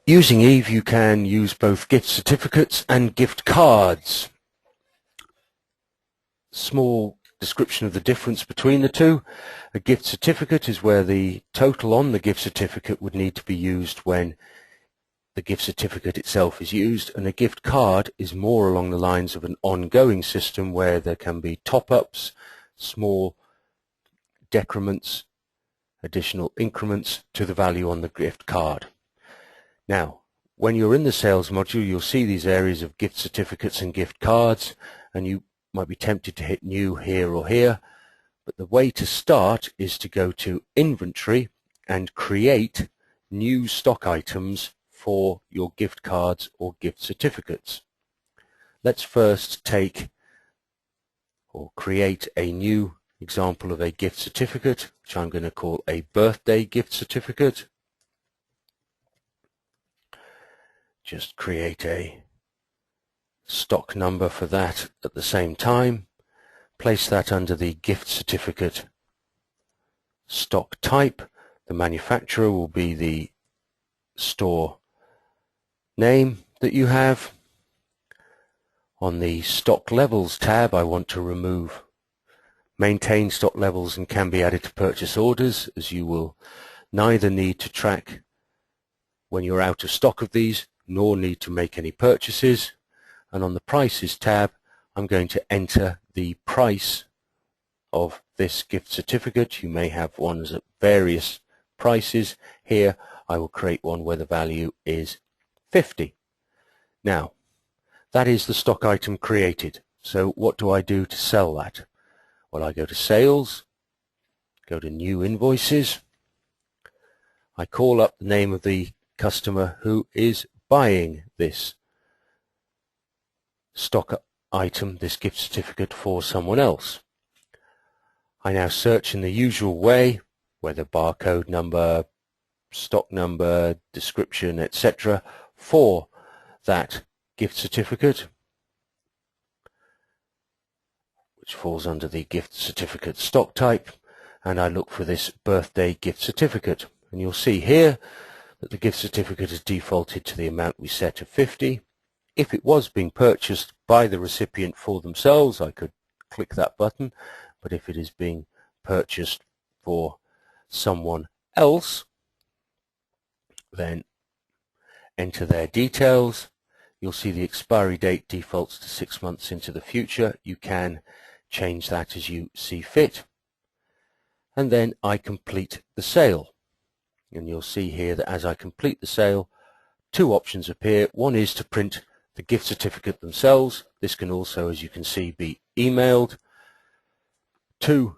Using Eve, you can use both gift certificates and gift cards. Small description of the difference between the two. A gift certificate is where the total on the gift certificate would need to be used when the gift certificate itself is used, and a gift card is more along the lines of an ongoing system where there can be top-ups, small decrements, additional increments to the value on the gift card. Now, when you're in the sales module, you'll see these areas of gift certificates and gift cards, and you might be tempted to hit new here or here, but the way to start is to go to inventory and create new stock items for your gift cards or gift certificates. Let's first take or create a new example of a gift certificate, which I'm going to call a birthday gift certificate. Just create a stock number for that at the same time. Place that under the gift certificate stock type. The manufacturer will be the store name that you have. On the stock levels tab, I want to remove maintain stock levels and can be added to purchase orders, as you will neither need to track when you're out of stock of these nor need to make any purchases. And on the prices tab, I'm going to enter the price of this gift certificate. You may have ones at various prices. Here I will create one where the value is 50. Now, that is the stock item created. So what do I do to sell that? Well, I go to Sales, go to New Invoices. I call up the name of the customer who is buying this stock item, this gift certificate, for someone else. I now search in the usual way, whether barcode number, stock number, description, etc., for that gift certificate, which falls under the gift certificate stock type, and I look for this birthday gift certificate. And you'll see here that the gift certificate is defaulted to the amount we set of 50. If it was being purchased by the recipient for themselves, I could click that button, but if it is being purchased for someone else, then enter their details. You'll see the expiry date defaults to 6 months into the future. You can change that as you see fit. And then I complete the sale. And you'll see here that as I complete the sale, two options appear. One is to print the gift certificate themselves. This can also, as you can see, be emailed to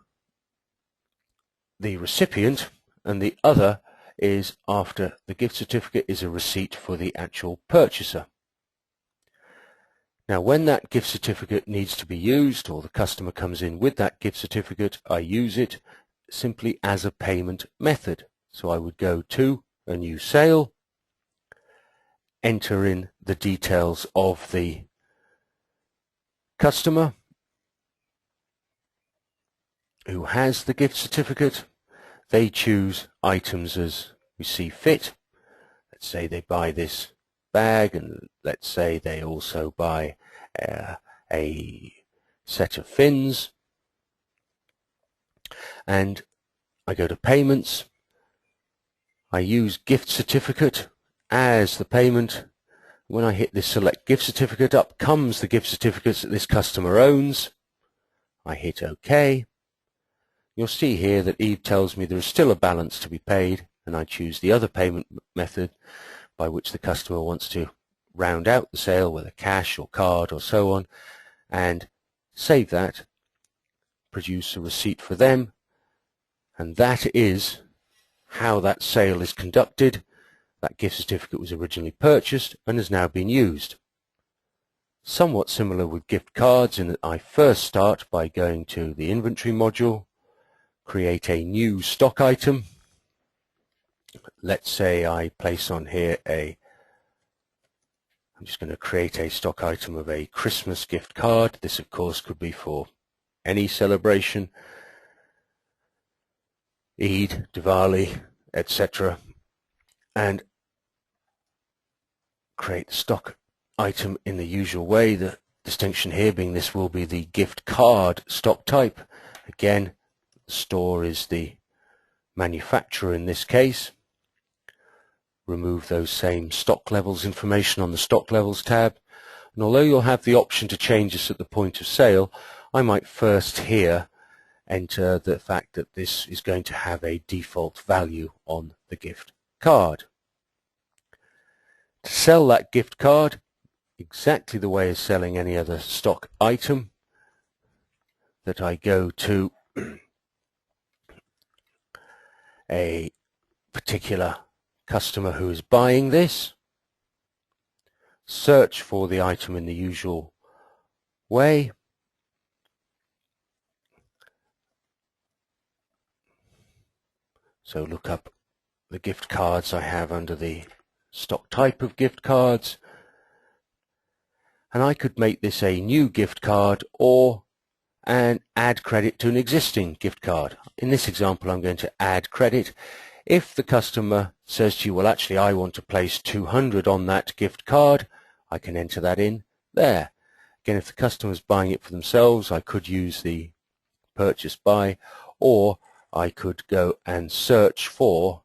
the recipient, and the other is, after the gift certificate, is a receipt for the actual purchaser. Now, when that gift certificate needs to be used, or the customer comes in with that gift certificate, I use it simply as a payment method. So I would go to a new sale, enter in the details of the customer who has the gift certificate. They choose items as we see fit. Let's say they buy this bag, and let's say they also buy a set of fins. And I go to payments. I use gift certificate as the payment. When I hit this select gift certificate, up comes the gift certificates that this customer owns. I hit OK. You'll see here that Eve tells me there is still a balance to be paid, and I choose the other payment method by which the customer wants to round out the sale, whether cash or card or so on, and save that, produce a receipt for them, and that is how that sale is conducted. That gift certificate was originally purchased and has now been used. Somewhat similar with gift cards, in that I first start by going to the inventory module, create a new stock item. Let's say I place on here I'm just going to create a stock item of a Christmas gift card. This, of course, could be for any celebration, Eid, Diwali, etc. And create the stock item in the usual way. The distinction here being this will be the gift card stock type. Again, the store is the manufacturer in this case. Remove those same stock levels information on the stock levels tab. And although you'll have the option to change this at the point of sale, I might first here enter the fact that this is going to have a default value on the gift card. To sell that gift card, exactly the way as selling any other stock item, that I go to a particular customer who is buying this, search for the item in the usual way, so look up the gift cards I have under the stock type of gift cards, and I could make this a new gift card or add credit to an existing gift card. In this example, I'm going to add credit. If the customer says to you, well, actually I want to place 200 on that gift card, I can enter that in there. Again, if the customer is buying it for themselves, I could use the purchase by, or I could go and search for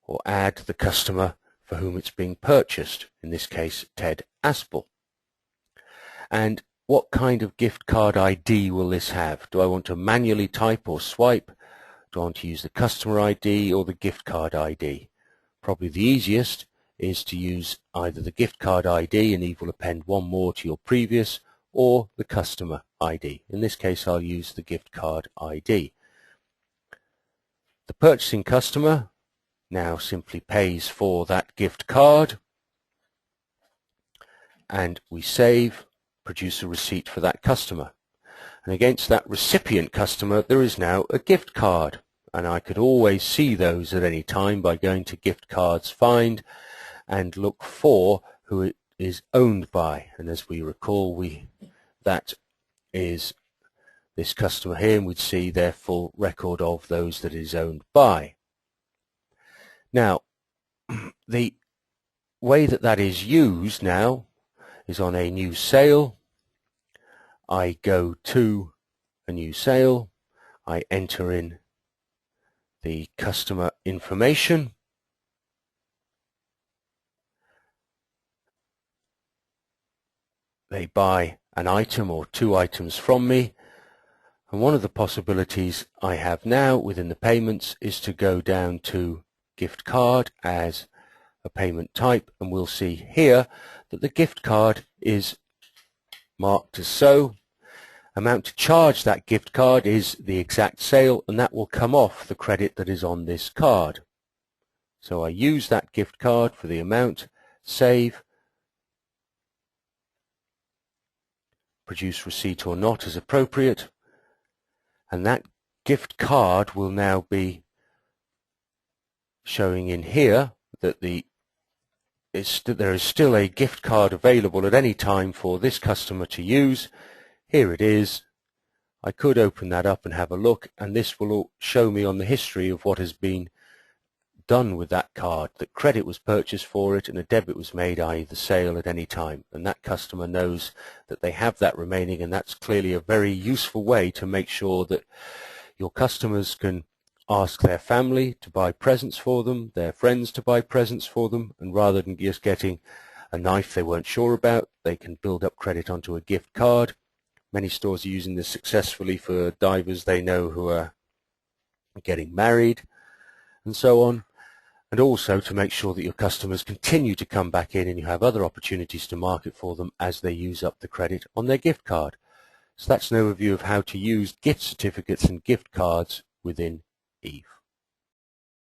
or add the customer for whom it's being purchased, in this case Ted Aspel. And what kind of gift card ID will this have? Do I want to manually type or swipe? Do I want to use the customer ID or the gift card ID? Probably the easiest is to use either the gift card ID, and Eve will append one more to your previous, or the customer ID. In this case I'll use the gift card ID. The purchasing customer now simply pays for that gift card, and we save, produce a receipt for that customer. And against that recipient customer there is now a gift card, and I could always see those at any time by going to gift cards find and look for who it is owned by. And as we recall, that is this customer here, and we'd see their full record of those that it is owned by. Now, the way that is used now is on a new sale. I go to a new sale, I enter in the customer information, they buy an item or two items from me, and one of the possibilities I have now within the payments is to go down to gift card as a payment type, and we'll see here that the gift card is marked as so. Amount to charge that gift card is the exact sale, and that will come off the credit that is on this card. So I use that gift card for the amount, save, produce receipt or not as appropriate, and that gift card will now be showing in here that there is still a gift card available at any time for this customer to use. Here it is. I could open that up and have a look, and this will show me on the history of what has been done with that card, that credit was purchased for it and a debit was made, i.e. the sale, at any time, and that customer knows that they have that remaining. And that's clearly a very useful way to make sure that your customers can ask their family to buy presents for them, their friends to buy presents for them, and rather than just getting a knife they weren't sure about, they can build up credit onto a gift card. Many stores are using this successfully for divers they know who are getting married and so on, and also to make sure that your customers continue to come back in and you have other opportunities to market for them as they use up the credit on their gift card. So that's an overview of how to use gift certificates and gift cards within Eve.